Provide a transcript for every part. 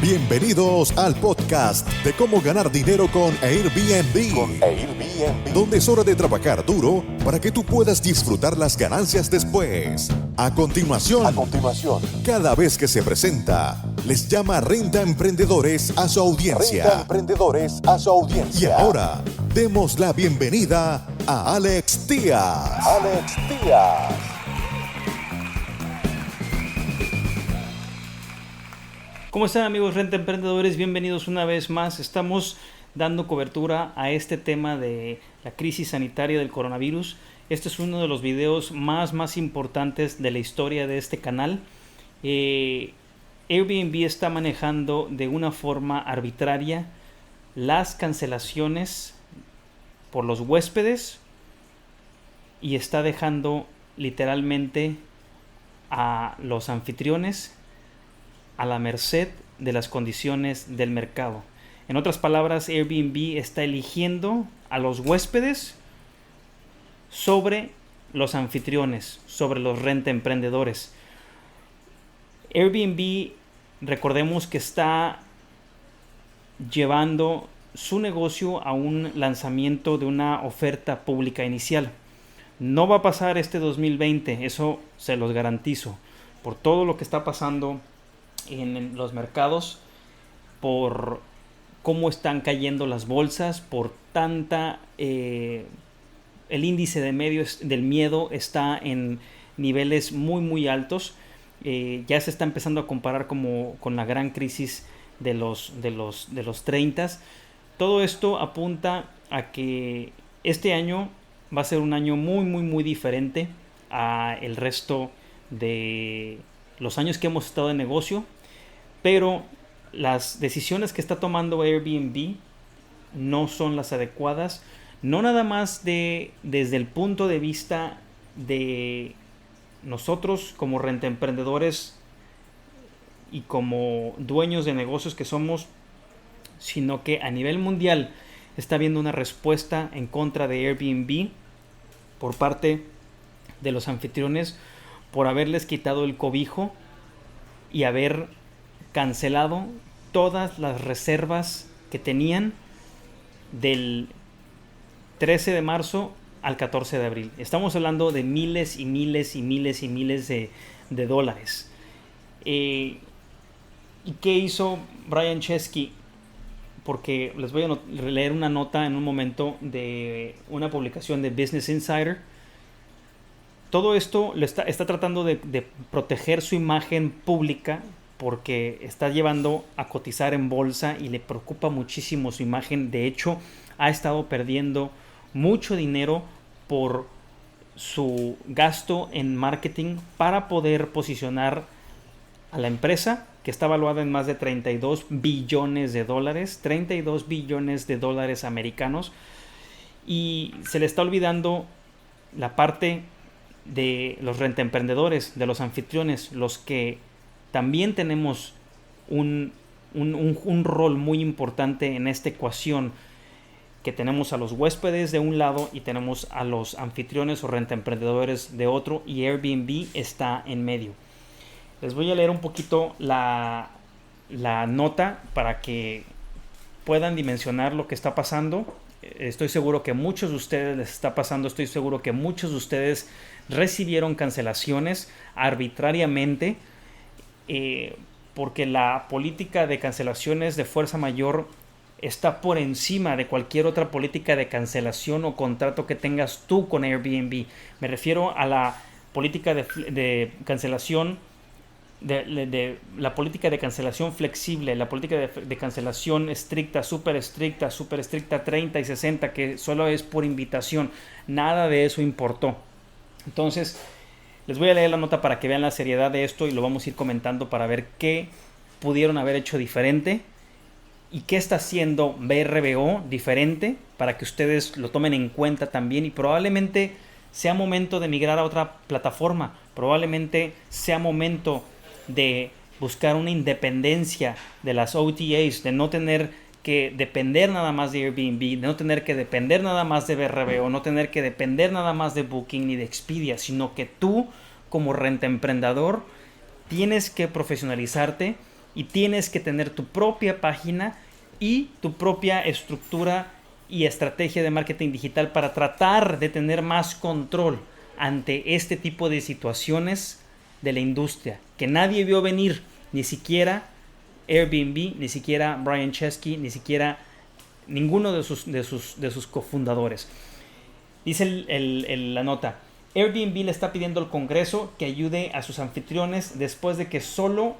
Bienvenidos al podcast de cómo ganar dinero con Airbnb. Donde es hora de trabajar duro para que tú puedas disfrutar las ganancias después. A continuación, cada vez que se presenta, les llama Renta Emprendedores a su audiencia. Y ahora, demos la bienvenida a Alex Díaz. ¿Cómo están, amigos Renta Emprendedores? Bienvenidos una vez más. Estamos dando cobertura a este tema de la crisis sanitaria del coronavirus. Este es uno de los videos más importantes de la historia de este canal. Airbnb está manejando de una forma arbitraria las cancelaciones por los huéspedes y está dejando literalmente a los anfitriones a la merced de las condiciones del mercado. En otras palabras, Airbnb está eligiendo a los huéspedes sobre los anfitriones, sobre los renta emprendedores. Airbnb, recordemos que está llevando su negocio a un lanzamiento de una oferta pública inicial. No va a pasar este 2020, eso se los garantizo, por todo lo que está pasando en los mercados, por cómo están cayendo las bolsas, por tanta el índice del miedo está en niveles muy altos. Ya se está empezando a comparar como con la gran crisis de los 30. Todo esto apunta a que este año va a ser un año muy diferente a el resto de los años que hemos estado en negocio, pero las decisiones que está tomando Airbnb no son las adecuadas, no nada más desde el punto de vista de nosotros como rentaemprendedores y como dueños de negocios que somos, sino que a nivel mundial está habiendo una respuesta en contra de Airbnb por parte de los anfitriones por haberles quitado el cobijo y haber cancelado todas las reservas que tenían del 13 de marzo al 14 de abril. Estamos hablando de miles de dólares. ¿Y qué hizo Brian Chesky? Porque les voy a leer una nota en un momento de una publicación de Business Insider. Todo esto está tratando de proteger su imagen pública porque está llevando a cotizar en bolsa y le preocupa muchísimo su imagen. De hecho, ha estado perdiendo mucho dinero por su gasto en marketing para poder posicionar a la empresa, que está valuada en más de 32 billones de dólares, 32 billones de dólares americanos, y se le está olvidando la parte de los rentaemprendedores, de los anfitriones, los que también tenemos un rol muy importante en esta ecuación, que tenemos a los huéspedes de un lado y tenemos a los anfitriones o rentaemprendedores de otro, y Airbnb está en medio. Les voy a leer un poquito la nota para que puedan dimensionar lo que está pasando. Estoy seguro que a muchos de ustedes les está pasando. Estoy seguro que muchos de ustedes recibieron cancelaciones arbitrariamente porque la política de cancelaciones de fuerza mayor está por encima de cualquier otra política de cancelación o contrato que tengas tú con Airbnb. Me refiero a la política de cancelación, de la política de cancelación flexible, la política de cancelación estricta, súper estricta, 30 y 60, que solo es por invitación. Nada de eso importó. Entonces, les voy a leer la nota para que vean la seriedad de esto y lo vamos a ir comentando para ver qué pudieron haber hecho diferente y qué está haciendo BRBO diferente para que ustedes lo tomen en cuenta también. Y probablemente sea momento de migrar a otra plataforma, probablemente sea momento de buscar una independencia de las OTAs, de no tener que depender nada más de Airbnb, de no tener que depender nada más de BRBO, no tener que depender nada más de Booking ni de Expedia, sino que tú como rentaemprendedor tienes que profesionalizarte, y tienes que tener tu propia página y tu propia estructura y estrategia de marketing digital para tratar de tener más control ante este tipo de situaciones de la industria que nadie vio venir, ni siquiera Airbnb, ni siquiera Brian Chesky, ni siquiera ninguno de sus cofundadores. Dice la nota: Airbnb le está pidiendo al Congreso que ayude a sus anfitriones después de que solo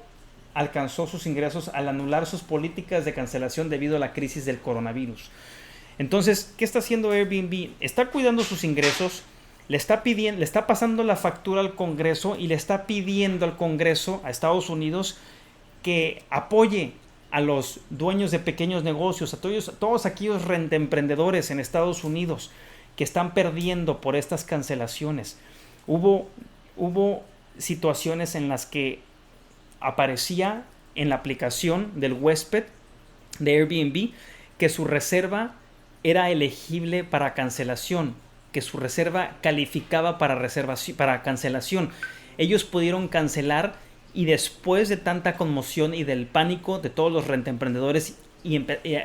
alcanzó sus ingresos al anular sus políticas de cancelación debido a la crisis del coronavirus. Entonces, ¿qué está haciendo Airbnb? Está cuidando sus ingresos, le está pasando la factura al Congreso y le está pidiendo al Congreso, a Estados Unidos, que apoye a los dueños de pequeños negocios, a todos aquellos rentemprendedores en Estados Unidos que están perdiendo por estas cancelaciones. Hubo situaciones en las que aparecía en la aplicación del huésped de Airbnb que su reserva era elegible para cancelación, que su reserva calificaba para cancelación. Ellos pudieron cancelar y después de tanta conmoción y del pánico de todos los rentemprendedores y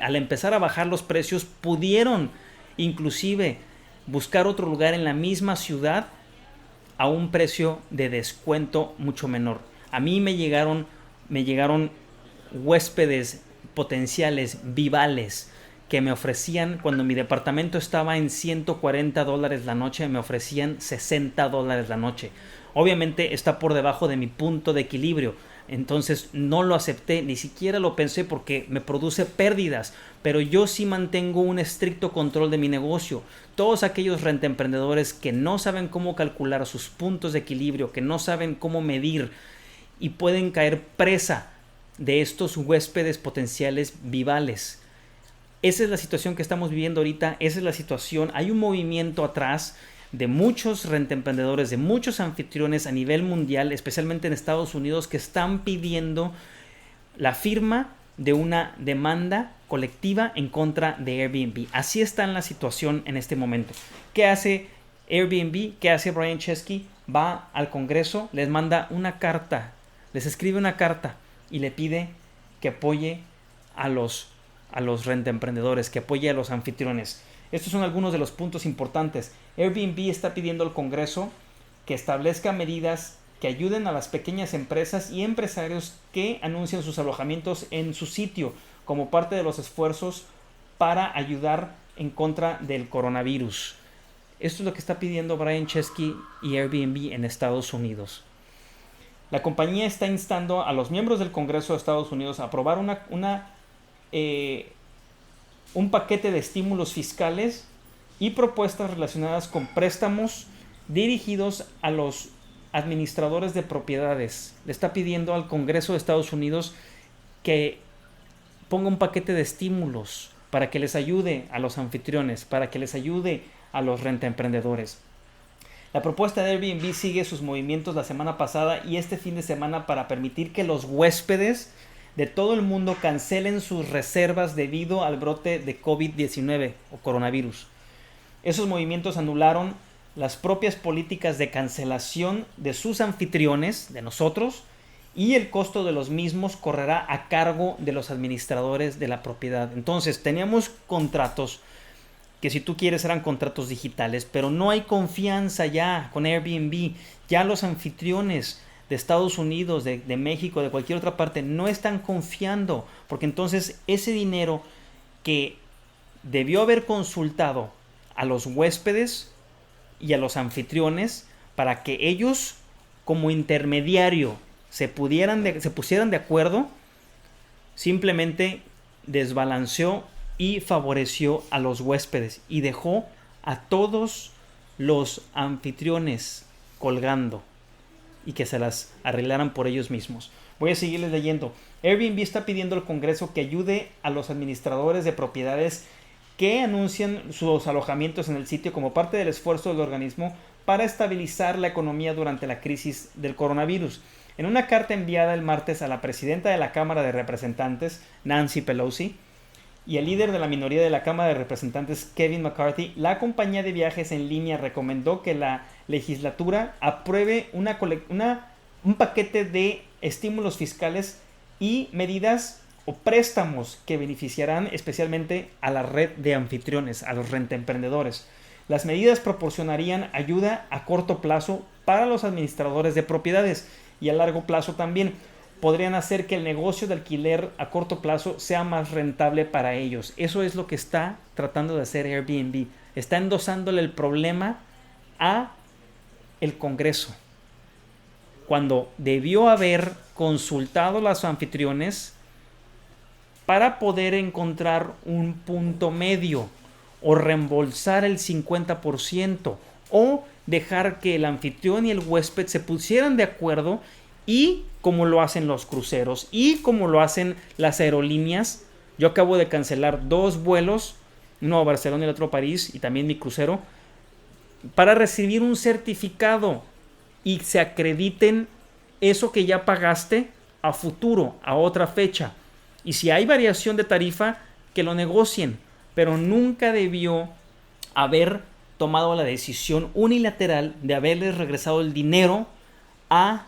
al empezar a bajar los precios, pudieron inclusive buscar otro lugar en la misma ciudad a un precio de descuento mucho menor. A mí me llegaron huéspedes potenciales, vivales, que me ofrecían, cuando mi departamento estaba en $140 la noche, me ofrecían $60 la noche. Obviamente está por debajo de mi punto de equilibrio, entonces no lo acepté, ni siquiera lo pensé porque me produce pérdidas, pero yo sí mantengo un estricto control de mi negocio. Todos aquellos rentemprendedores que no saben cómo calcular sus puntos de equilibrio, que no saben cómo medir y pueden caer presa de estos huéspedes potenciales vivales. Esa es la situación que estamos viviendo ahorita, esa es la situación. Hay un movimiento atrás de muchos rentemprendedores, de muchos anfitriones a nivel mundial, especialmente en Estados Unidos, que están pidiendo la firma de una demanda colectiva en contra de Airbnb. Así está en la situación en este momento. ¿Qué hace Airbnb? ¿Qué hace Brian Chesky? Va al Congreso, les manda una carta, les escribe una carta y le pide que apoye a los rentemprendedores, que apoye a los anfitriones. Estos son algunos de los puntos importantes. Airbnb está pidiendo al Congreso que establezca medidas que ayuden a las pequeñas empresas y empresarios que anuncian sus alojamientos en su sitio como parte de los esfuerzos para ayudar en contra del coronavirus. Esto es lo que está pidiendo Brian Chesky y Airbnb en Estados Unidos. La compañía está instando a los miembros del Congreso de Estados Unidos a aprobar un paquete de estímulos fiscales y propuestas relacionadas con préstamos dirigidos a los administradores de propiedades. Le está pidiendo al Congreso de Estados Unidos que ponga un paquete de estímulos para que les ayude a los anfitriones, para que les ayude a los rentemprendedores. La propuesta de Airbnb sigue sus movimientos la semana pasada y este fin de semana para permitir que los huéspedes de todo el mundo cancelen sus reservas debido al brote de COVID-19 o coronavirus. Esos movimientos anularon las propias políticas de cancelación de sus anfitriones, de nosotros, y el costo de los mismos correrá a cargo de los administradores de la propiedad. Entonces, teníamos contratos que, si tú quieres, eran contratos digitales, pero no hay confianza ya con Airbnb. Ya los anfitriones de Estados Unidos, de México, de cualquier otra parte, no están confiando, porque entonces ese dinero que debió haber consultado a los huéspedes y a los anfitriones para que ellos como intermediario se pusieran de acuerdo, simplemente desbalanceó y favoreció a los huéspedes y dejó a todos los anfitriones colgando y que se las arreglaran por ellos mismos. Voy a seguirles leyendo. Airbnb está pidiendo al Congreso que ayude a los administradores de propiedades que anuncian sus alojamientos en el sitio como parte del esfuerzo del organismo para estabilizar la economía durante la crisis del coronavirus. En una carta enviada el martes a la presidenta de la Cámara de Representantes, Nancy Pelosi, y el líder de la minoría de la Cámara de Representantes, Kevin McCarthy, la compañía de viajes en línea recomendó que la legislatura apruebe un paquete de estímulos fiscales y medidas o préstamos que beneficiarán especialmente a la red de anfitriones, a los rentemprendedores. Las medidas proporcionarían ayuda a corto plazo para los administradores de propiedades y a largo plazo también. Podrían hacer que el negocio de alquiler a corto plazo sea más rentable para ellos. Eso es lo que está tratando de hacer Airbnb. Está endosándole el problema a el Congreso, cuando debió haber consultado a los anfitriones para poder encontrar un punto medio o reembolsar el 50% o dejar que el anfitrión y el huésped se pusieran de acuerdo, y como lo hacen los cruceros y como lo hacen las aerolíneas. Yo acabo de cancelar 2 vuelos, uno a Barcelona y el otro a París, y también mi crucero, para recibir un certificado y se acrediten eso que ya pagaste a futuro, a otra fecha. Y si hay variación de tarifa, que lo negocien, pero nunca debió haber tomado la decisión unilateral de haberles regresado el dinero a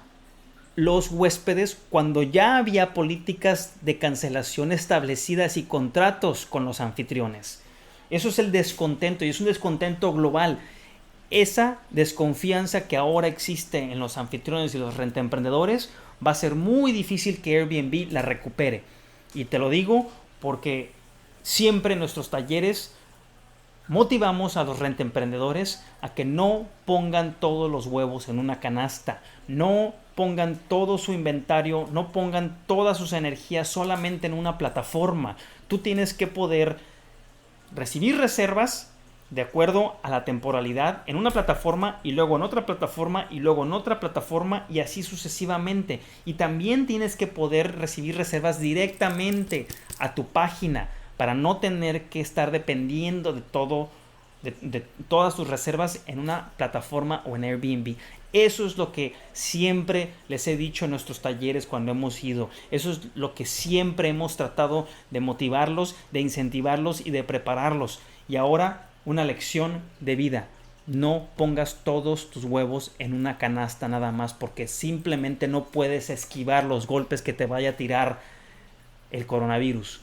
los huéspedes cuando ya había políticas de cancelación establecidas y contratos con los anfitriones. Eso es el descontento, y es un descontento global. Esa desconfianza que ahora existe en los anfitriones y los rentemprendedores va a ser muy difícil que Airbnb la recupere. Y te lo digo porque siempre en nuestros talleres motivamos a los rentemprendedores a que no pongan todos los huevos en una canasta, no pongan todo su inventario, no pongan todas sus energías solamente en una plataforma. Tú tienes que poder recibir reservas de acuerdo a la temporalidad en una plataforma, y luego en otra plataforma, y luego en otra plataforma, y así sucesivamente. Y también tienes que poder recibir reservas directamente a tu página para no tener que estar dependiendo de todo, de todas tus reservas en una plataforma o en Airbnb. Eso es lo que siempre les he dicho en nuestros talleres cuando hemos ido. Eso es lo que siempre hemos tratado de motivarlos, de incentivarlos y de prepararlos. Y ahora una lección de vida: no pongas todos tus huevos en una canasta nada más, porque simplemente no puedes esquivar los golpes que te vaya a tirar el coronavirus.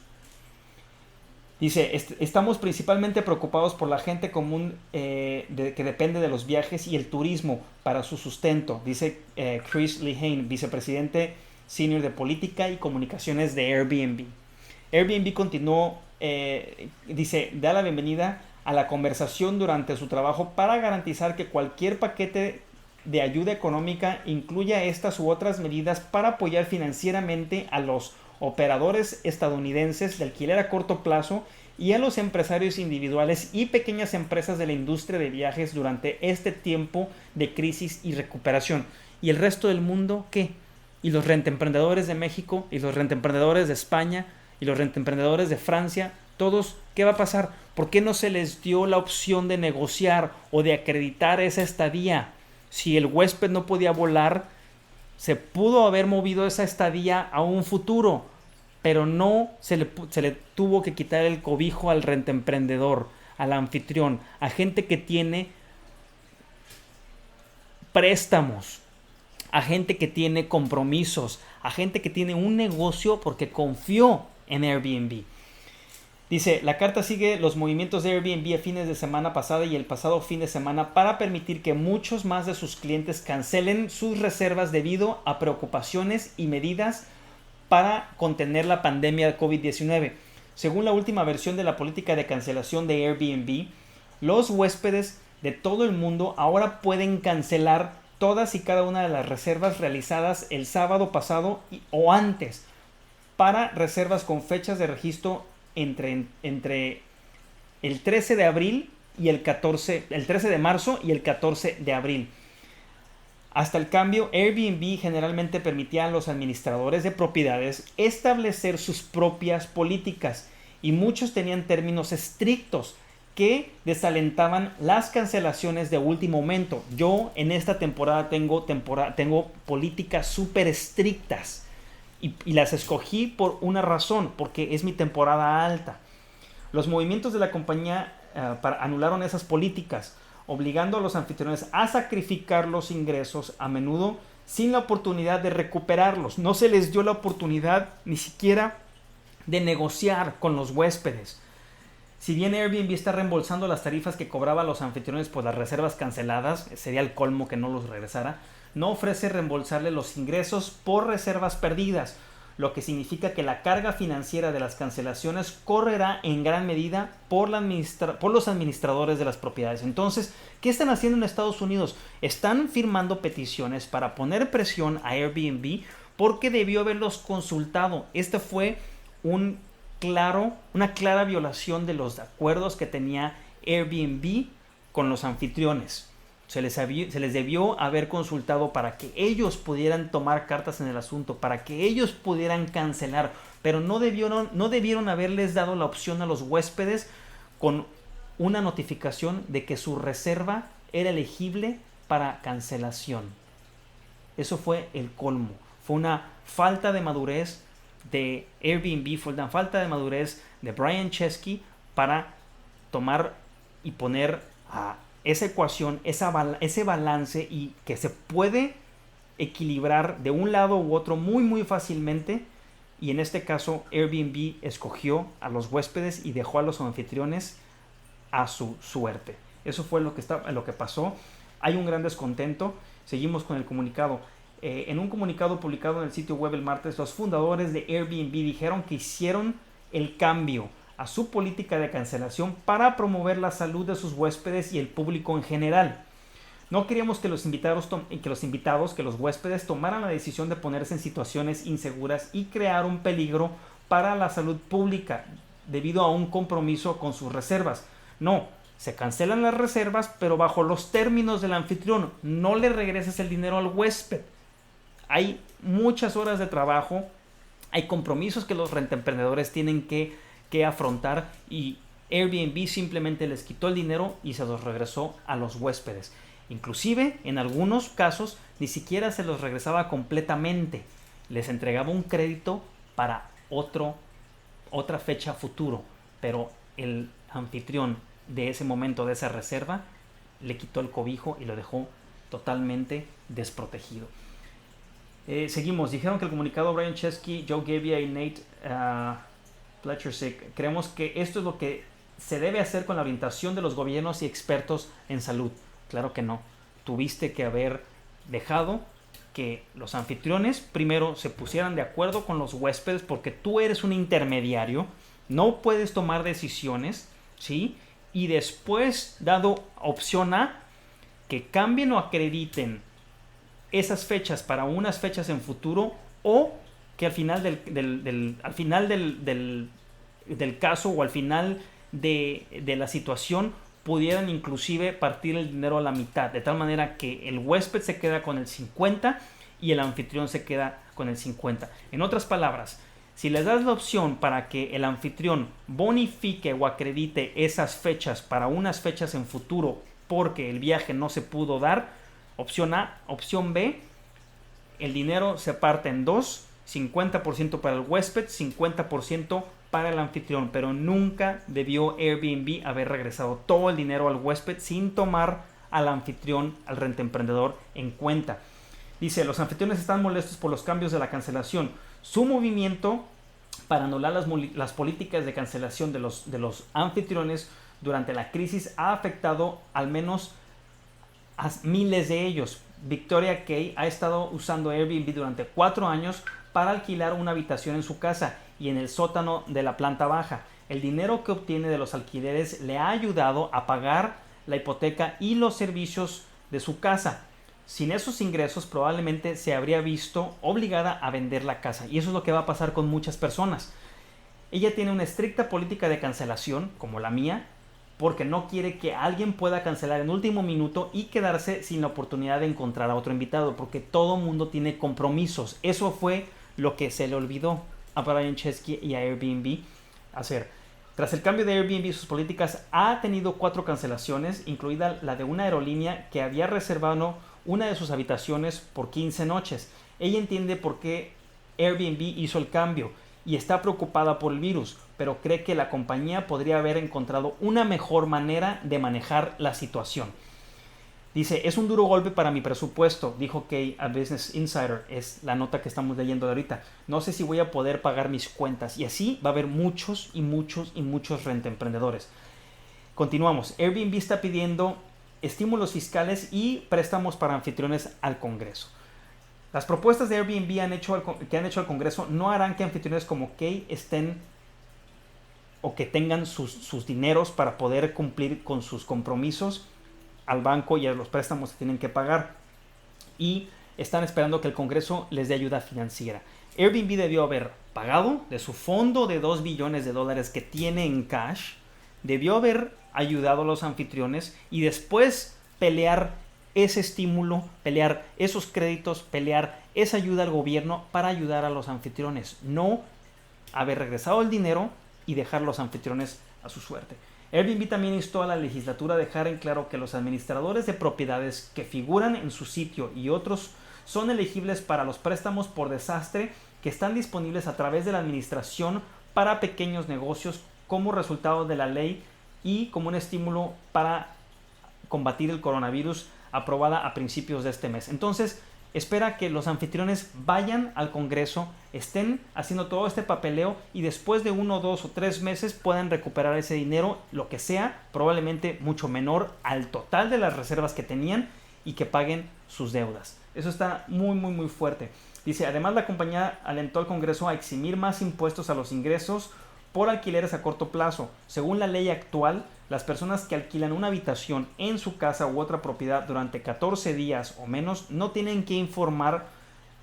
Dice, estamos principalmente preocupados por la gente común que depende de los viajes y el turismo para su sustento, dice Chris Lehane, vicepresidente senior de política y comunicaciones de Airbnb. Airbnb continuó, dice, da la bienvenida a la conversación durante su trabajo para garantizar que cualquier paquete de ayuda económica incluya estas u otras medidas para apoyar financieramente a los operadores estadounidenses de alquiler a corto plazo y a los empresarios individuales y pequeñas empresas de la industria de viajes durante este tiempo de crisis y recuperación. ¿Y el resto del mundo qué? ¿Y los rentemprendedores de México? ¿Y los rentemprendedores de España? ¿Y los rentemprendedores de Francia? Todos, ¿qué va a pasar? ¿Por qué no se les dio la opción de negociar o de acreditar esa estadía? Si el huésped no podía volar, se pudo haber movido esa estadía a un futuro, pero no se le tuvo que quitar el cobijo al rentemprendedor, al anfitrión, a gente que tiene préstamos, a gente que tiene compromisos, a gente que tiene un negocio porque confió en Airbnb. Dice, la carta sigue los movimientos de Airbnb a fines de semana pasada y el pasado fin de semana para permitir que muchos más de sus clientes cancelen sus reservas debido a preocupaciones y medidas para contener la pandemia de COVID-19. Según la última versión de la política de cancelación de Airbnb, los huéspedes de todo el mundo ahora pueden cancelar todas y cada una de las reservas realizadas el sábado pasado o antes para reservas con fechas de registro entre el 13 de abril y el 13 de marzo y el 14 de abril. Hasta el cambio, Airbnb generalmente permitía a los administradores de propiedades establecer sus propias políticas y muchos tenían términos estrictos que desalentaban las cancelaciones de último momento. Yo en esta temporada tengo políticas súper estrictas. Y las escogí por una razón, porque es mi temporada alta. Los movimientos de la compañía anularon esas políticas, obligando a los anfitriones a sacrificar los ingresos, a menudo sin la oportunidad de recuperarlos. No se les dio la oportunidad ni siquiera de negociar con los huéspedes. Si bien Airbnb está reembolsando las tarifas que cobraba a los anfitriones por las reservas canceladas, sería el colmo que no los regresara, no ofrece reembolsarle los ingresos por reservas perdidas, lo que significa que la carga financiera de las cancelaciones correrá en gran medida por los administradores de las propiedades. Entonces, ¿qué están haciendo en Estados Unidos? Están firmando peticiones para poner presión a Airbnb porque debió haberlos consultado. Esta fue una clara violación de los acuerdos que tenía Airbnb con los anfitriones. Se les debió haber consultado para que ellos pudieran tomar cartas en el asunto, para que ellos pudieran cancelar, pero no debieron haberles dado la opción a los huéspedes con una notificación de que su reserva era elegible para cancelación. Eso fue el colmo. Fue una falta de madurez de Airbnb, fue una falta de madurez de Brian Chesky para tomar y poner a esa ecuación, ese balance, y que se puede equilibrar de un lado u otro muy muy fácilmente. Y en este caso Airbnb escogió a los huéspedes y dejó a los anfitriones a su suerte. Eso fue lo que pasó. Hay un gran descontento. Seguimos con el comunicado. En un comunicado publicado en el sitio web el martes, los fundadores de Airbnb dijeron que hicieron el cambio a su política de cancelación para promover la salud de sus huéspedes y el público en general. No queríamos que los huéspedes tomaran la decisión de ponerse en situaciones inseguras y crear un peligro para la salud pública debido a un compromiso con sus reservas. No, se cancelan las reservas, pero bajo los términos del anfitrión. No le regreses el dinero al huésped. Hay muchas horas de trabajo, hay compromisos que los rentemprendedores tienen que afrontar, y Airbnb simplemente les quitó el dinero y se los regresó a los huéspedes. Inclusive en algunos casos ni siquiera se los regresaba completamente, les entregaba un crédito para otra fecha futuro, pero el anfitrión de ese momento, de esa reserva, le quitó el cobijo y lo dejó totalmente desprotegido. Seguimos. Dijeron que el comunicado Brian Chesky, Joe Gebbia y Nate Pletchersick, creemos que esto es lo que se debe hacer con la orientación de los gobiernos y expertos en salud. Claro que no. Tuviste que haber dejado que los anfitriones primero se pusieran de acuerdo con los huéspedes, porque tú eres un intermediario, no puedes tomar decisiones, ¿sí? Y después, dado opción A, que cambien o acrediten esas fechas para unas fechas en futuro, o que al final del caso, o al final de la situación, pudieran inclusive partir el dinero a la mitad, de tal manera que el huésped se queda con el 50 y el anfitrión se queda con el 50. En otras palabras, si les das la opción para que el anfitrión bonifique o acredite esas fechas para unas fechas en futuro porque el viaje no se pudo dar, opción A. Opción B, el dinero se parte en dos, 50% para el huésped, 50% para el anfitrión, pero nunca debió Airbnb haber regresado todo el dinero al huésped sin tomar al anfitrión, al rentemprendedor, en cuenta. Dice, los anfitriones están molestos por los cambios de la cancelación. Su movimiento para anular las políticas de cancelación de los anfitriones durante la crisis ha afectado al menos a miles de ellos. Victoria Kay ha estado usando Airbnb durante 4 años para alquilar una habitación en su casa y en el sótano de la planta baja. El dinero que obtiene de los alquileres le ha ayudado a pagar la hipoteca y los servicios de su casa. Sin esos ingresos probablemente se habría visto obligada a vender la casa, y eso es lo que va a pasar con muchas personas. Ella tiene una estricta política de cancelación, como la mía, porque no quiere que alguien pueda cancelar en último minuto y quedarse sin la oportunidad de encontrar a otro invitado, porque todo mundo tiene compromisos. Eso fue lo que se le olvidó a Brian Chesky y a Airbnb hacer. Tras el cambio de Airbnb y sus políticas, ha tenido 4 cancelaciones, incluida la de una aerolínea que había reservado una de sus habitaciones por 15 noches. Ella entiende por qué Airbnb hizo el cambio y está preocupada por el virus, pero cree que la compañía podría haber encontrado una mejor manera de manejar la situación. Dice, es un duro golpe para mi presupuesto, dijo Kay a Business Insider, es la nota que estamos leyendo de ahorita. No sé si voy a poder pagar mis cuentas. Y así va a haber muchos rentemprendedores. Continuamos. Airbnb está pidiendo estímulos fiscales y préstamos para anfitriones al Congreso. Las propuestas de Airbnb que han hecho al Congreso no harán que anfitriones como Kay estén o que tengan sus dineros para poder cumplir con sus compromisos al banco y a los préstamos que tienen que pagar, y están esperando que el Congreso les dé ayuda financiera. Airbnb debió haber pagado de su fondo de $2 billones que tiene en cash, debió haber ayudado a los anfitriones y después pelear ese estímulo, pelear esos créditos, pelear esa ayuda al gobierno para ayudar a los anfitriones, no haber regresado el dinero y dejar a los anfitriones a su suerte. Airbnb también instó a la legislatura a dejar en claro que los administradores de propiedades que figuran en su sitio y otros son elegibles para los préstamos por desastre que están disponibles a través de la administración para pequeños negocios como resultado de la ley y como un estímulo para combatir el coronavirus aprobada a principios de este mes. Entonces, espera que los anfitriones vayan al Congreso, estén haciendo todo este papeleo y después de 1, 2 o 3 meses puedan recuperar ese dinero, lo que sea, probablemente mucho menor al total de las reservas que tenían, y que paguen sus deudas. Eso está muy fuerte. Dice, además la compañía alentó al Congreso a eximir más impuestos a los ingresos por alquileres a corto plazo. Según la ley actual, las personas que alquilan una habitación en su casa u otra propiedad durante 14 días o menos no tienen que informar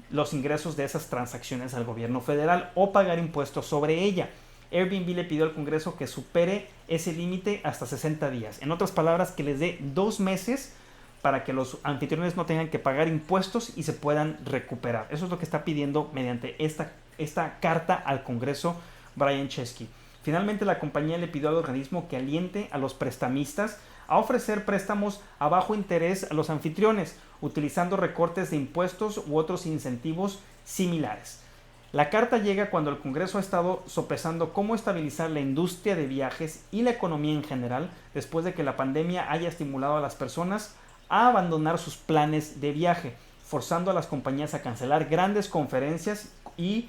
los ingresos de esas transacciones al gobierno federal o pagar impuestos sobre ella. Airbnb le pidió al Congreso que supere ese límite hasta 60 días. En otras palabras, que les dé 2 meses para que los anfitriones no tengan que pagar impuestos y se puedan recuperar. Eso es lo que está pidiendo mediante esta carta al Congreso Brian Chesky. Finalmente, la compañía le pidió al organismo que aliente a los prestamistas a ofrecer préstamos a bajo interés a los anfitriones, utilizando recortes de impuestos u otros incentivos similares. La carta llega cuando el Congreso ha estado sopesando cómo estabilizar la industria de viajes y la economía en general después de que la pandemia haya estimulado a las personas a abandonar sus planes de viaje, forzando a las compañías a cancelar grandes conferencias y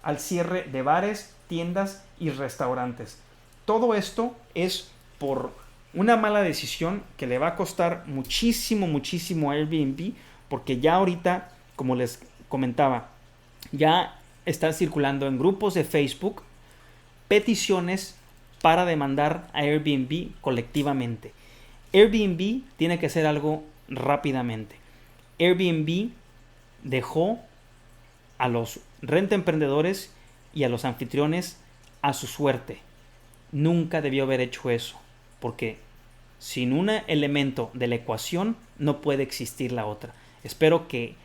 al cierre de bares, tiendas y restaurantes. Todo esto es por una mala decisión que le va a costar muchísimo a Airbnb, porque ya ahorita, como les comentaba, ya están circulando en grupos de Facebook peticiones para demandar a Airbnb colectivamente. Airbnb tiene que hacer algo rápidamente. Airbnb dejó a los rentemprendedores y a los anfitriones a su suerte. Nunca debió haber hecho eso, porque sin un elemento de la ecuación no puede existir la otra. Espero que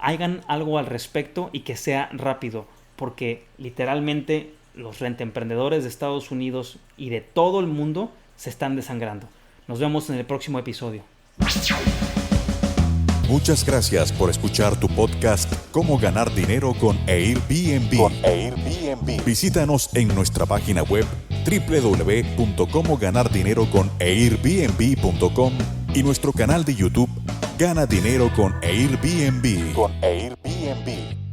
hagan algo al respecto y que sea rápido, porque literalmente los rentemprendedores de Estados Unidos y de todo el mundo se están desangrando. Nos vemos en el próximo episodio. Muchas gracias por escuchar tu podcast Cómo ganar dinero con Airbnb. Visítanos en nuestra página web www.comoganardineroconairbnb.com y nuestro canal de YouTube Gana Dinero con Airbnb.